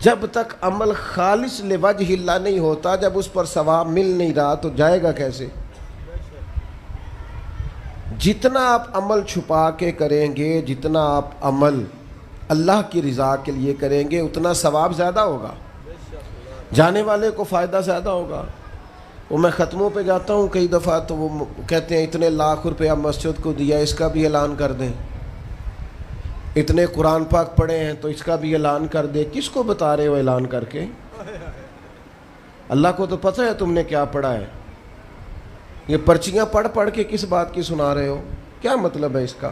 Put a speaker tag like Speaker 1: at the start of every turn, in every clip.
Speaker 1: جب تک عمل خالص لوجہ اللہ نہیں ہوتا، جب اس پر ثواب مل نہیں رہا تو جائے گا کیسے؟ جتنا آپ عمل چھپا کے کریں گے، جتنا آپ عمل اللہ کی رضا کے لیے کریں گے، اتنا ثواب زیادہ ہوگا، جانے والے کو فائدہ زیادہ ہوگا۔ وہ میں ختموں پہ جاتا ہوں کئی دفعہ تو وہ کہتے ہیں اتنے لاکھ روپیہ مسجد کو دیا، اس کا بھی اعلان کر دیں، اتنے قرآن پاک پڑھے ہیں تو اس کا بھی اعلان کر دے۔ کس کو بتا رہے ہو اعلان کر کے؟ اللہ کو تو پتہ ہے تم نے کیا پڑھا ہے، یہ پرچیاں پڑھ کے کس بات کی سنا رہے ہو؟ کیا مطلب ہے اس کا؟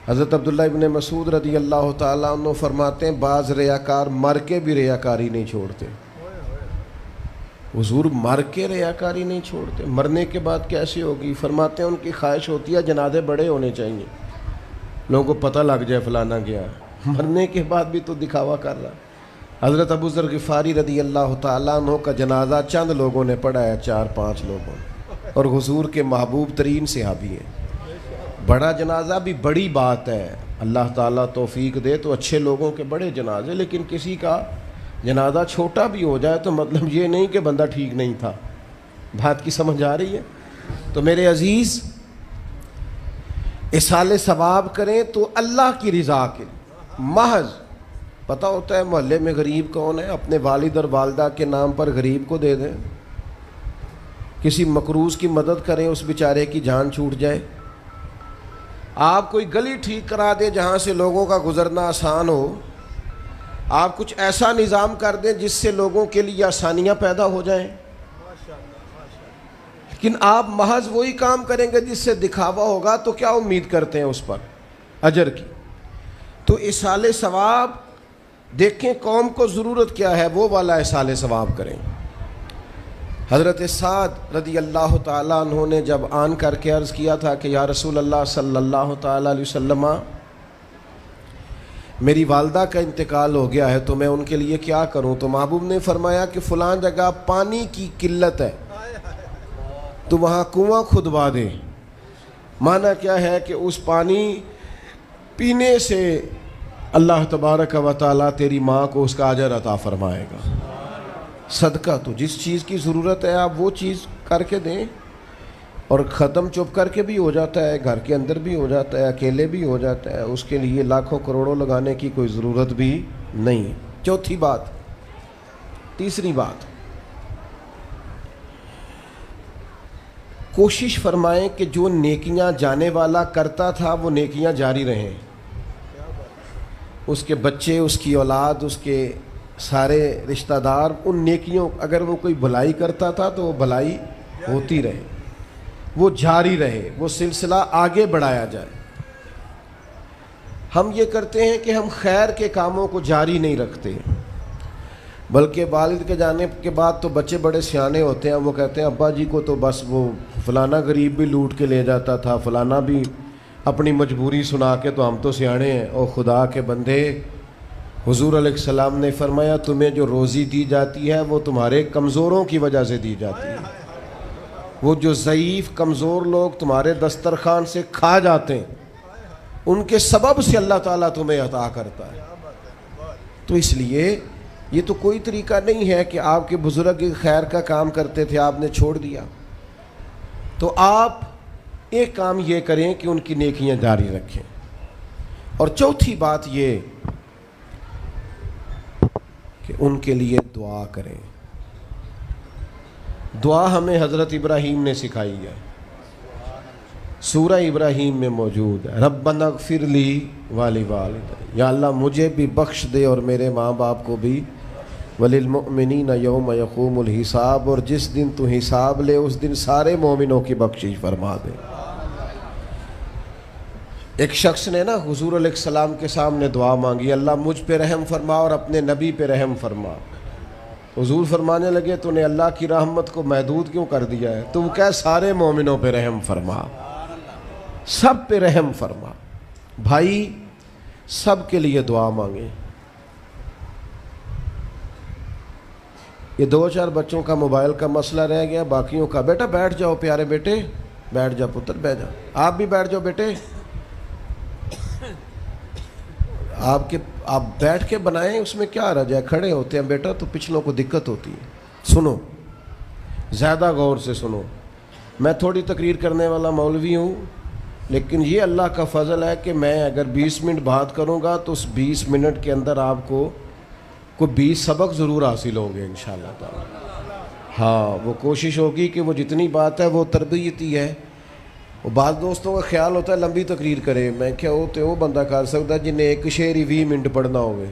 Speaker 1: حضرت عبداللہ ابن مسعود رضی اللہ تعالیٰ عنہ فرماتے ہیں بعض ریاکار مر کے بھی ریاکاری نہیں چھوڑتے۔ حضور مر کے ریاکاری نہیں چھوڑتے، مرنے کے بعد کیسی ہوگی؟ فرماتے ہیں ان کی خواہش ہوتی ہے جنازے بڑے ہونے چاہیے، لوگوں کو پتہ لگ جائے فلانا گیا، مرنے کے بعد بھی تو دکھاوا کر رہا۔ حضرت ابو ذر غفاری رضی اللہ تعالیٰ عنہ کا جنازہ چند لوگوں نے پڑھا ہے، 4-5 لوگوں نے، اور حضور کے محبوب ترین صحابی ہیں۔ بڑا جنازہ بھی بڑی بات ہے، اللہ تعالیٰ توفیق دے تو اچھے لوگوں کے بڑے جنازے، لیکن کسی کا جنازہ چھوٹا بھی ہو جائے تو مطلب یہ نہیں کہ بندہ ٹھیک نہیں تھا۔ بات کی سمجھ آ رہی ہے؟ تو میرے عزیز، اصال ثواب کریں تو اللہ کی رضا کے محض پتہ ہوتا ہے محلے میں غریب کون ہے، اپنے والد اور والدہ کے نام پر غریب کو دے دیں، کسی مقروض کی مدد کریں، اس بیچارے کی جان چھوٹ جائے۔ آپ کوئی گلی ٹھیک کرا دیں جہاں سے لوگوں کا گزرنا آسان ہو، آپ کچھ ایسا نظام کر دیں جس سے لوگوں کے لیے آسانیاں پیدا ہو جائیں، لیکن آپ محض وہی کام کریں گے جس سے دکھاوا ہوگا تو کیا امید کرتے ہیں اس پر اجر کی؟ تو اصال ثواب دیکھیں قوم کو ضرورت کیا ہے، وہ والا اصال ثواب کریں۔ حضرت سعد رضی اللہ تعالیٰ عنہ نے جب آن کر کے عرض کیا تھا کہ یا رسول اللہ صلی اللہ تعالیٰ علیہ وسلم، میری والدہ کا انتقال ہو گیا ہے تو میں ان کے لیے کیا کروں؟ تو محبوب نے فرمایا کہ فلاں جگہ پانی کی قلت ہے تو وہاں کنواں کھدوا دے۔ معنی کیا ہے کہ اس پانی پینے سے اللہ تبارک و تعالیٰ تیری ماں کو اس کا اجر عطا فرمائے گا۔ صدقہ تو جس چیز کی ضرورت ہے آپ وہ چیز کر کے دیں، اور ختم چپ کر کے بھی ہو جاتا ہے، گھر کے اندر بھی ہو جاتا ہے، اکیلے بھی ہو جاتا ہے، اس کے لیے لاکھوں کروڑوں لگانے کی کوئی ضرورت بھی نہیں۔ چوتھی بات، تیسری بات، کوشش فرمائیں کہ جو نیکیاں جانے والا کرتا تھا وہ نیکیاں جاری رہیں، اس کے بچے، اس کی اولاد، اس کے سارے رشتہ دار ان نیکیوں، اگر وہ کوئی بھلائی کرتا تھا تو وہ بھلائی ہوتی رہے، وہ جاری رہے، وہ سلسلہ آگے بڑھایا جائے۔ ہم یہ کرتے ہیں کہ ہم خیر کے کاموں کو جاری نہیں رکھتے، بلکہ والد کے جانے کے بعد تو بچے بڑے سیانے ہوتے ہیں، وہ کہتے ہیں ابا جی کو تو بس وہ فلانا غریب بھی لوٹ کے لے جاتا تھا، فلانا بھی اپنی مجبوری سنا کے، تو ہم تو سیانے ہیں۔ او خدا کے بندے، حضور علیہ السلام نے فرمایا تمہیں جو روزی دی جاتی ہے وہ تمہارے کمزوروں کی وجہ سے دی جاتی ہے، وہ جو ضعیف کمزور لوگ تمہارے دسترخوان سے کھا جاتے ہیں ان کے سبب سے اللہ تعالیٰ تمہیں عطا کرتا ہے۔ تو اس لیے یہ تو کوئی طریقہ نہیں ہے کہ آپ کے بزرگ خیر کا کام کرتے تھے آپ نے چھوڑ دیا، تو آپ ایک کام یہ کریں کہ ان کی نیکیاں جاری رکھیں۔ اور چوتھی بات یہ کہ ان کے لیے دعا کریں۔ دعا ہمیں حضرت ابراہیم نے سکھائی ہے، سورہ ابراہیم میں موجود ہے، ربنا اغفر لی ولوالدی، یا اللہ مجھے بھی بخش دے اور میرے ماں باپ کو بھی، وللمؤمنین یوم یقوم الحساب، اور جس دن تو حساب لے اس دن سارے مومنوں کی بخشش فرما دے۔ ایک شخص نے نا حضور علیہ السلام کے سامنے دعا مانگی، اللہ مجھ پہ رحم فرما اور اپنے نبی پہ رحم فرما۔ حضور فرمانے لگے تو نے اللہ کی رحمت کو محدود کیوں کر دیا ہے؟ تو وہ کہہ سارے مومنوں پہ رحم فرما، سب پہ رحم فرما۔ بھائی سب کے لیے دعا مانگیں۔ یہ 2-4 بچوں کا موبائل کا مسئلہ رہ گیا، باقیوں کا بیٹا بیٹھ جاؤ، پیارے بیٹے بیٹھ جاؤ، پتر بیٹھ جاؤ، آپ بھی بیٹھ جاؤ بیٹے، آپ بیٹھ کے بنائیں، اس میں کیا حرج ہے، کھڑے ہوتے ہیں بیٹا تو پچھلوں کو دقت ہوتی ہے۔ سنو، زیادہ غور سے سنو، میں تھوڑی تقریر کرنے والا مولوی ہوں، لیکن یہ اللہ کا فضل ہے کہ میں اگر 20 منٹ بات کروں گا تو اس 20 منٹ کے اندر آپ کو کوئی 20 سبق ضرور حاصل ہوں گے انشاءاللہ تعالی۔ ہاں، وہ کوشش ہوگی کہ وہ جتنی بات ہے وہ تربیتی ہے۔ وہ بعض دوستوں کا خیال ہوتا ہے لمبی تقریر کرے، میں کیا ہوتے وہ بندہ کر سکتا ہے جنہیں ایک شعر ہی 20 منٹ پڑھنا ہوئے،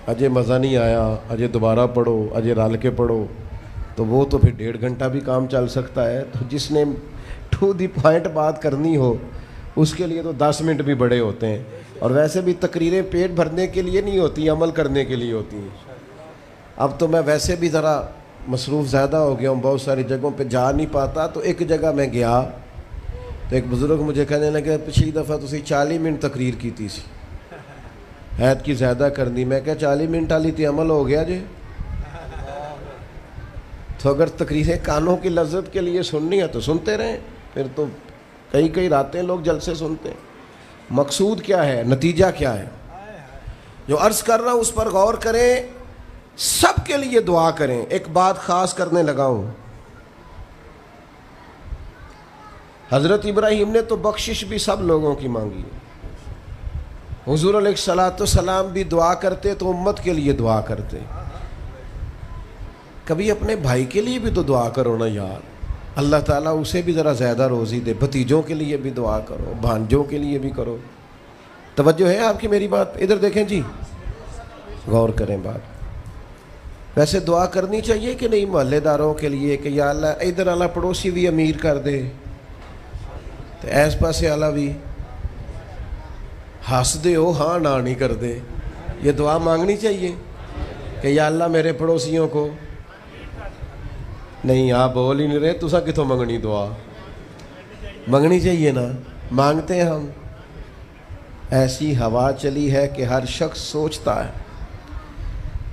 Speaker 1: اجے مزہ نہیں آیا، اجے دوبارہ پڑھو، اجے رل کے پڑھو، تو وہ تو پھر 1.5 گھنٹہ بھی کام چل سکتا ہے۔ تو جس نے ٹو دی پوائنٹ بات کرنی ہو اس کے لیے تو 10 منٹ بھی بڑے ہوتے ہیں، اور ویسے بھی تقریریں پیٹ بھرنے کے لیے نہیں ہوتی، عمل کرنے کے لیے ہوتی ہیں۔ اب تو میں ویسے بھی ذرا مصروف زیادہ ہو گیا ہوں، بہت ساری جگہوں پہ جا نہیں پاتا، تو ایک جگہ میں گیا تو ایک بزرگ مجھے کہنے لگے پچھلی دفعہ تسی 40 منٹ تقریر کی تھی سی، حید کی زیادہ کرنی۔ میں کہا 40 منٹ والی تے عمل ہو گیا جی۔ تو اگر تقریریں کانوں کی لذت کے لیے سننی ہے تو سنتے رہیں، پھر تو کئی راتیں لوگ جلسے سنتے ہیں۔ مقصود کیا ہے، نتیجہ کیا ہے، جو عرض کر رہا ہوں اس پر غور کریں، سب کے لیے دعا کریں۔ ایک بات خاص کرنے لگا ہوں، حضرت ابراہیم نے تو بخشش بھی سب لوگوں کی مانگی، حضور علیہ الصلوۃ والسلام بھی دعا کرتے تو امت کے لیے دعا کرتے۔ کبھی اپنے بھائی کے لیے بھی تو دعا کرو نا یار، اللہ تعالیٰ اسے بھی ذرا زیادہ روزی دے، بھتیجوں کے لیے بھی دعا کرو، بھانجوں کے لیے بھی کرو۔ توجہ ہے آپ کی میری بات؟ ادھر دیکھیں جی، غور کریں بات۔ ویسے دعا کرنی چاہیے کہ نہیں محلے داروں کے لیے کہ یا اللہ ادھر والا پڑوسی بھی امیر کر دے، تو ایس پاسے والا بھی ہنس دے ہو ہاں نہ نہیں کر دے، یہ دعا مانگنی چاہیے کہ یا اللہ میرے پڑوسیوں کو۔ نہیں آپ بول ہی نہیں رہے، تسا کتوں منگنی دعا؟ منگنی چاہیے نا، مانگتے ہیں ہم۔ ایسی ہوا چلی ہے کہ ہر شخص سوچتا ہے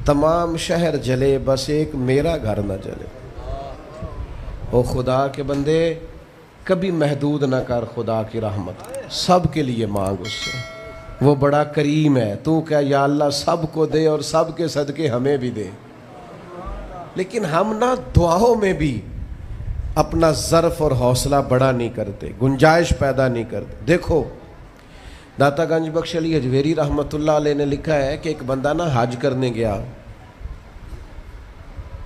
Speaker 1: تمام شہر جلے بس ایک میرا گھر نہ جلے۔ او خدا کے بندے کبھی محدود نہ کر خدا کی رحمت، سب کے لیے مانگ اس سے، وہ بڑا کریم ہے۔ تو کہہ یا اللہ سب کو دے اور سب کے صدقے ہمیں بھی دے۔ لیکن ہم نہ دعاؤں میں بھی اپنا ظرف اور حوصلہ بڑا نہیں کرتے، گنجائش پیدا نہیں کرتے۔ دیکھو داتا گنج بخش علی حجویری رحمۃ اللہ علیہ نے لکھا ہے کہ ایک بندہ نا حج کرنے گیا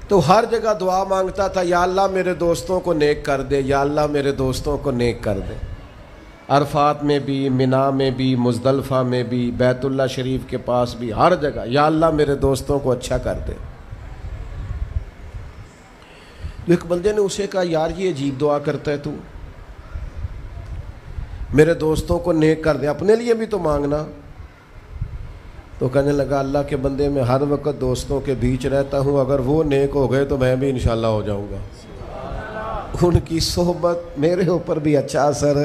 Speaker 1: تو ہر جگہ دعا مانگتا تھا، یا اللہ میرے دوستوں کو نیک کر دے، یا اللہ میرے دوستوں کو نیک کر دے۔ عرفات میں بھی، مینا میں بھی، مزدلفہ میں بھی، بیت اللہ شریف کے پاس بھی، ہر جگہ یا اللہ میرے دوستوں کو اچھا کر دے۔ تو ایک بندے نے اسے کہا یار یہ عجیب دعا کرتا ہے تو، میرے دوستوں کو نیک کر دے، اپنے لیے بھی تو مانگنا۔ تو کہنے لگا اللہ کے بندے میں ہر وقت دوستوں کے بیچ رہتا ہوں، اگر وہ نیک ہو گئے تو میں بھی انشاءاللہ ہو جاؤں گا۔ ان کی صحبت میرے اوپر بھی اچھا اثر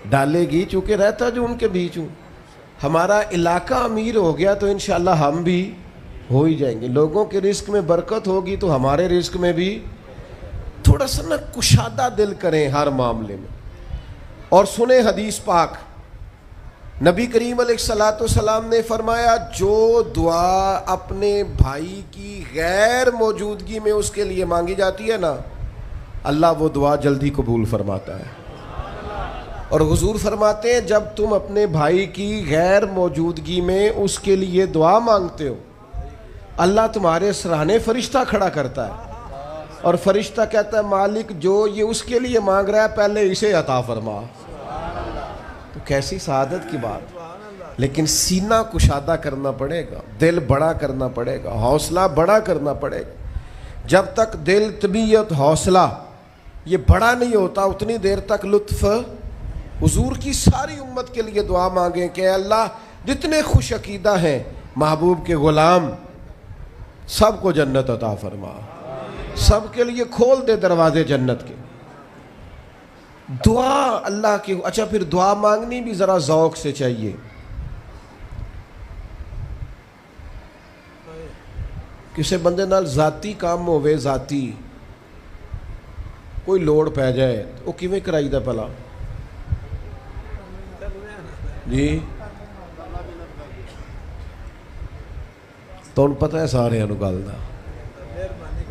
Speaker 1: ڈالے گی، چونکہ رہتا جو ان کے بیچ ہوں۔ ہمارا علاقہ امیر ہو گیا تو انشاءاللہ ہم بھی ہو ہی جائیں گے۔ لوگوں کے رزق میں برکت ہوگی تو ہمارے رزق میں بھی تھوڑا سا نا کشادہ دل کریں ہر معاملے میں۔ اور سنیں حدیث پاک، نبی کریم علیہ الصلوۃ والسلام نے فرمایا جو دعا اپنے بھائی کی غیر موجودگی میں اس کے لیے مانگی جاتی ہے نا، اللہ وہ دعا جلدی قبول فرماتا ہے۔ اور حضور فرماتے ہیں جب تم اپنے بھائی کی غیر موجودگی میں اس کے لیے دعا مانگتے ہو، اللہ تمہارے سرانے فرشتہ کھڑا کرتا ہے، اور فرشتہ کہتا ہے مالک جو یہ اس کے لیے مانگ رہا ہے پہلے اسے عطا فرما۔ تو کیسی سعادت کی بات۔ لیکن سینہ کشادہ کرنا پڑے گا، دل بڑا کرنا پڑے گا، حوصلہ بڑا کرنا پڑے گا۔ جب تک دل، طبیعت، حوصلہ یہ بڑا نہیں ہوتا اتنی دیر تک لطف۔ حضور کی ساری امت کے لیے دعا مانگیں کہ اے اللہ جتنے خوش عقیدہ ہیں محبوب کے غلام سب کو جنت عطا فرما، سب کے لیے کھول دے دروازے جنت کے۔ دعا اللہ کی۔ اچھا پھر دعا مانگنی بھی ذرا ذوق سے چاہیے۔ کسی بندے نال ذاتی کام ہوئے، ذاتی کوئی لوڑ پہ جائے وہ کیویں کرائی دا پلا جی؟ ਤੁਹਾਨੂੰ ਪਤਾ ਹੈ ਸਾਰਿਆਂ ਨੂੰ ਗੱਲ ਦਾ।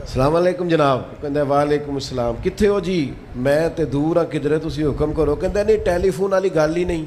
Speaker 1: ਸਲਾਮ ਅਲੈਕੁਮ ਜਨਾਬ। ਕਹਿੰਦਾ ਵਾਲੇਕੁਮ ਅਸਲਾਮ। ਕਿੱਥੇ ਹੋ ਜੀ? ਮੈਂ ਤੇ ਦੂਰ ਆ ਕਿਧਰੇ, ਤੁਸੀਂ ਹੁਕਮ ਕਰੋ। ਕਹਿੰਦਾ ਨਹੀਂ ਟੈਲੀਫੋਨ ਵਾਲੀ ਗੱਲ ਹੀ ਨਹੀਂ,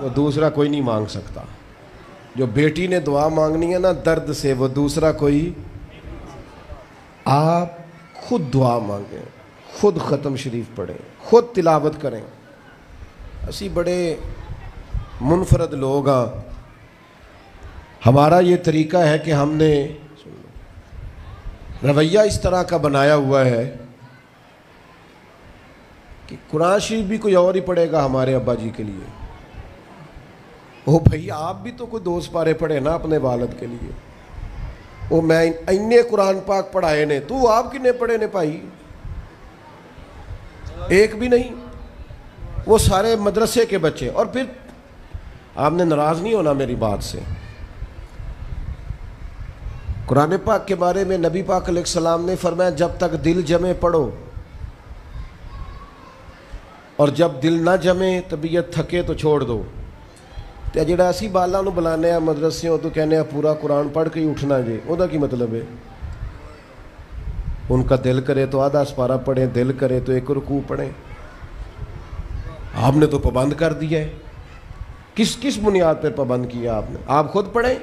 Speaker 1: وہ دوسرا کوئی نہیں مانگ سکتا. جو بیٹی نے دعا مانگنی ہے نا درد سے، وہ دوسرا کوئی. آپ خود دعا مانگیں، خود ختم شریف پڑھیں، خود تلاوت کریں. اسی بڑے منفرد لوگ ہاں. ہمارا یہ طریقہ ہے کہ ہم نے رویہ اس طرح کا بنایا ہوا ہے کہ قرآن شریف بھی کوئی اور ہی پڑھے گا ہمارے ابا جی کے لیے. او بھائی آپ بھی تو کوئی 2 پارے پڑھے نا اپنے والد کے لیے. وہ میں اینے قرآن پاک پڑھائے نے، تو آپ کنے پڑھے نے بھائی؟ ایک بھی نہیں. وہ سارے مدرسے کے بچے. اور پھر آپ نے ناراض نہیں ہونا میری بات سے. قرآن پاک کے بارے میں نبی پاک علیہ السلام نے فرمایا جب تک دل جمے پڑھو، اور جب دل نہ جمے طبیعت تھکے تو چھوڑ دو. تے جڑا اسی بالاں نو بلانے ہیں مدرسیوں تو کہنے ہیں پورا قرآن پڑھ کے ہی اٹھنا جی، او دا کی مطلب ہے؟ ان کا دل کرے تو آدھا سپارہ پڑھیں، دل کرے تو 1 رکوع پڑھیں. آپ نے تو پابند کر دیا ہے. کس بنیاد پر پابند کیا آپ نے؟ آپ خود پڑھیں.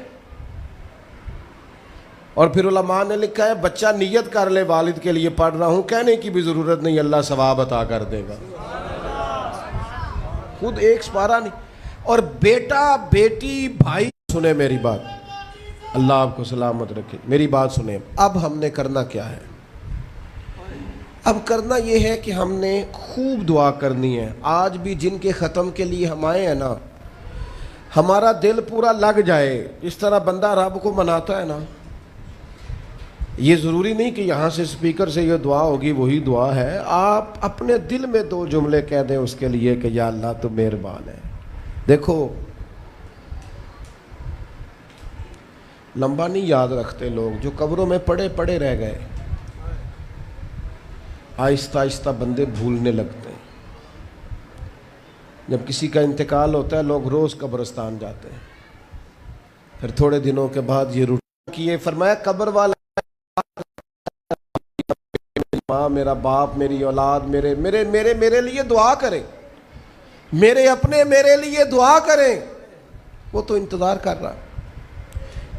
Speaker 1: اور پھر علماء نے لکھا ہے بچہ نیت کر لے والد کے لیے پڑھ رہا ہوں، کہنے کی بھی ضرورت نہیں، اللہ ثواب عطا کر دے گا. خود 1 سپارہ نہیں. اور بیٹا بیٹی بھائی سنیں میری بات، اللہ آپ کو سلامت رکھے، میری بات سنیں. اب ہم نے کرنا کیا ہے؟ اب کرنا یہ ہے کہ ہم نے خوب دعا کرنی ہے. آج بھی جن کے ختم کے لیے ہم آئے ہیں نا، ہمارا دل پورا لگ جائے. اس طرح بندہ رب کو مناتا ہے نا، یہ ضروری نہیں کہ یہاں سے سپیکر سے یہ دعا ہوگی وہی دعا ہے. آپ اپنے دل میں 2 جملے کہہ دیں اس کے لیے کہ یا اللہ تو مہربان ہے. دیکھو لمبا نہیں یاد رکھتے لوگ، جو قبروں میں پڑے رہ گئے. آہستہ آہستہ بندے بھولنے لگتے ہیں. جب کسی کا انتقال ہوتا ہے لوگ روز قبرستان جاتے ہیں. پھر تھوڑے دنوں کے بعد یہ روٹین کیے. فرمایا قبر والا ماں، میرا باپ، میری اولاد میرے میرے میرے میرے لیے دعا کریں، میرے اپنے میرے لیے دعا کریں. وہ تو انتظار کر رہا.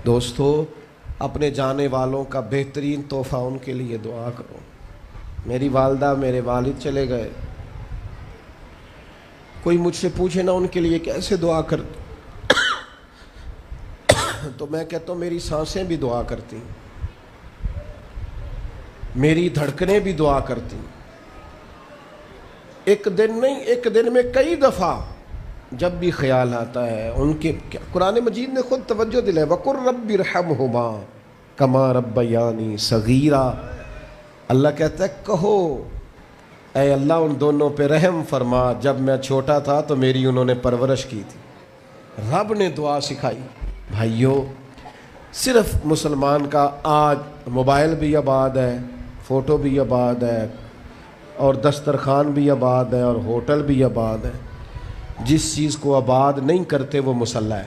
Speaker 1: دوستو اپنے جانے والوں کا بہترین تحفہ ان کے لیے دعا کرو. میری والدہ میرے والد چلے گئے، کوئی مجھ سے پوچھے نا ان کے لیے کیسے دعا کرتے تو میں کہتا ہوں میری سانسیں بھی دعا کرتی، میری دھڑکنیں بھی دعا کرتی. ایک دن نہیں، ایک دن میں کئی دفعہ جب بھی خیال آتا ہے ان کے. قرآن مجید نے خود توجہ دلائی وَقُلْ رَبِّ ارْحَمْهُمَا كَمَا رَبَّيَانِي صَغِيرًا. اللہ کہتا ہے کہو اے اللہ ان دونوں پہ رحم فرما، جب میں چھوٹا تھا تو میری انہوں نے پرورش کی تھی. رب نے دعا سکھائی. بھائیو صرف مسلمان کا آج موبائل بھی آباد ہے، فوٹو بھی آباد ہے، اور دسترخوان بھی آباد ہے، اور ہوٹل بھی آباد ہے. جس چیز کو آباد نہیں کرتے وہ مسلح ہے.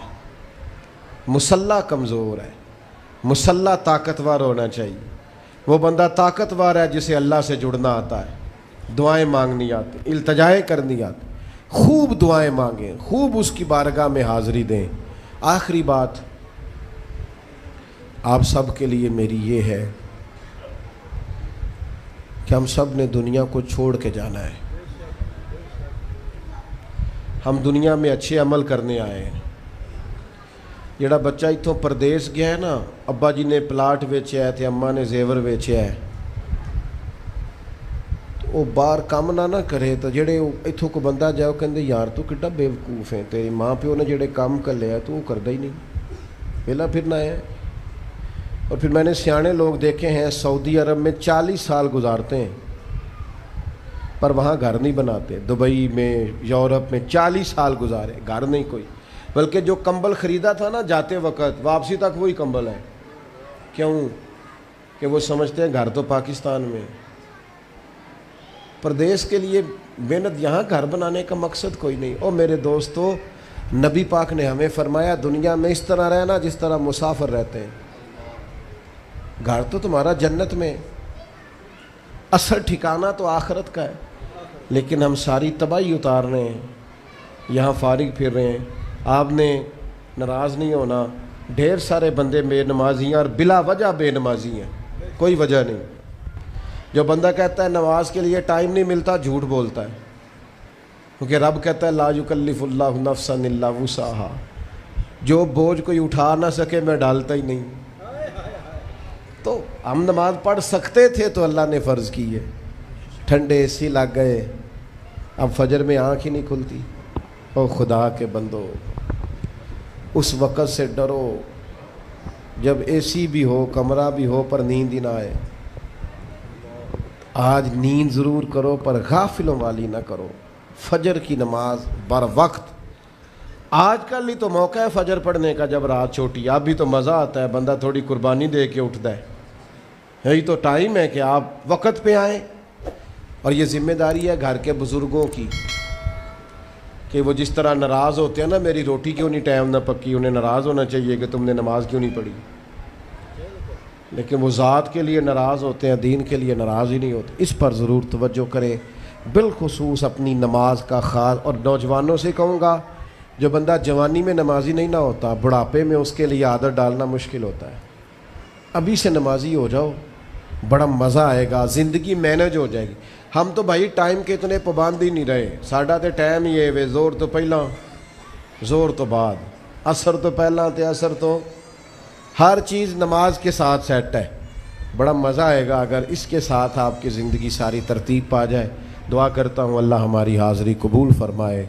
Speaker 1: مسلح کمزور ہے، مسلح طاقتور ہونا چاہیے. وہ بندہ طاقتور ہے جسے اللہ سے جڑنا آتا ہے، دعائیں مانگنی آتی، التجائیں کرنی آتی. خوب دعائیں مانگیں، خوب اس کی بارگاہ میں حاضری دیں. آخری بات آپ سب کے لیے میری یہ ہے کہ ہم سب نے دنیا کو چھوڑ کے جانا ہے. ہم دنیا میں اچھے عمل کرنے آئے ہیں. جڑا بچہ اتوں پردیس گیا ہے نا، ابا جی نے پلاٹ ویچیا ہے تے اماں نے زیور ویچیا ہے، تو وہ باہر کام نہ کرے. تو جڑے اتوں کو بندہ جائے وہ کہندے یار تو کڈا بے وقوف ہے، تیری ماں پیو نے جڑے کام کر لیا تو وہ کردا ہی نہیں، پہلا پھرنا ہے. اور پھر میں نے سیانے لوگ دیکھے ہیں سعودی عرب میں 40 سال گزارتے ہیں پر وہاں گھر نہیں بناتے. دبئی میں، یورپ میں 40 سال گزارے، گھر نہیں کوئی. بلکہ جو کمبل خریدا تھا نا جاتے وقت واپسی تک وہی کمبل ہے. کیوں؟ کہ وہ سمجھتے ہیں گھر تو پاکستان میں. پردیس کے لیے محنت، یہاں گھر بنانے کا مقصد کوئی نہیں. اور میرے دوستو نبی پاک نے ہمیں فرمایا دنیا میں اس طرح رہنا جس طرح مسافر رہتے ہیں. گھر تو تمہارا جنت میں، اصل ٹھکانہ تو آخرت کا ہے. لیکن ہم ساری تباہی اتار رہے ہیں. یہاں فارغ پھر رہے ہیں، آپ نے ناراض نہیں ہونا، ڈھیر سارے بندے بے نمازی ہیں اور بلا وجہ بے نمازی ہیں، کوئی وجہ نہیں۔ جو بندہ کہتا ہے نماز کے لیے ٹائم نہیں ملتا، جھوٹ بولتا ہے، کیونکہ رب کہتا ہے لا یکلف اللہ نفسا الا وسعہا، جو بوجھ کوئی اٹھا نہ سکے میں ڈالتا ہی نہیں۔ تو ہم نماز پڑھ سکتے تھے تو اللہ نے فرض کی ہے، ٹھنڈے اے سی لگ گئے، اب فجر میں آنکھ ہی نہیں کھلتی۔ او خدا کے بندو، اس وقت سے ڈرو جب اے سی بھی ہو، کمرہ بھی ہو، پر نیند ہی نہ آئے۔ آج نیند ضرور کرو پر غافلوں والی نہ کرو، فجر کی نماز بر وقت۔ آج کل ہی تو موقع ہے فجر پڑھنے کا جب رات چھوٹی، اب بھی تو مزہ آتا ہے، بندہ تھوڑی قربانی دے کے اٹھتا ہے، یہی تو ٹائم ہے کہ آپ وقت پہ آئیں۔ اور یہ ذمہ داری ہے گھر کے بزرگوں کی کہ وہ جس طرح ناراض ہوتے ہیں نا میری روٹی کیوں نہیں ٹائم نہ پکی، انہیں ناراض ہونا چاہیے کہ تم نے نماز کیوں نہیں پڑھی، لیکن وہ ذات کے لیے ناراض ہوتے ہیں، دین کے لیے ناراض ہی نہیں ہوتے۔ اس پر ضرور توجہ کریں، بالخصوص اپنی نماز کا خاص۔ اور نوجوانوں سے کہوں گا، جو بندہ جوانی میں نمازی نہیں نہ ہوتا، بڑھاپے میں اس کے لیے عادت ڈالنا مشکل ہوتا ہے۔ ابھی سے نمازی ہو جاؤ، بڑا مزہ آئے گا، زندگی مینج ہو جائے گی۔ ہم تو بھائی ٹائم کے اتنے پابند ہی نہیں رہے، ساڈا تے ٹائم ہی ہے وے، زور تو پہلا زور تو بعد، عصر تو پہلا تے عصر تو، ہر چیز نماز کے ساتھ سیٹ ہے۔ بڑا مزہ آئے گا اگر اس کے ساتھ آپ کی زندگی ساری ترتیب پا جائے۔ دعا کرتا ہوں اللہ ہماری حاضری قبول فرمائے۔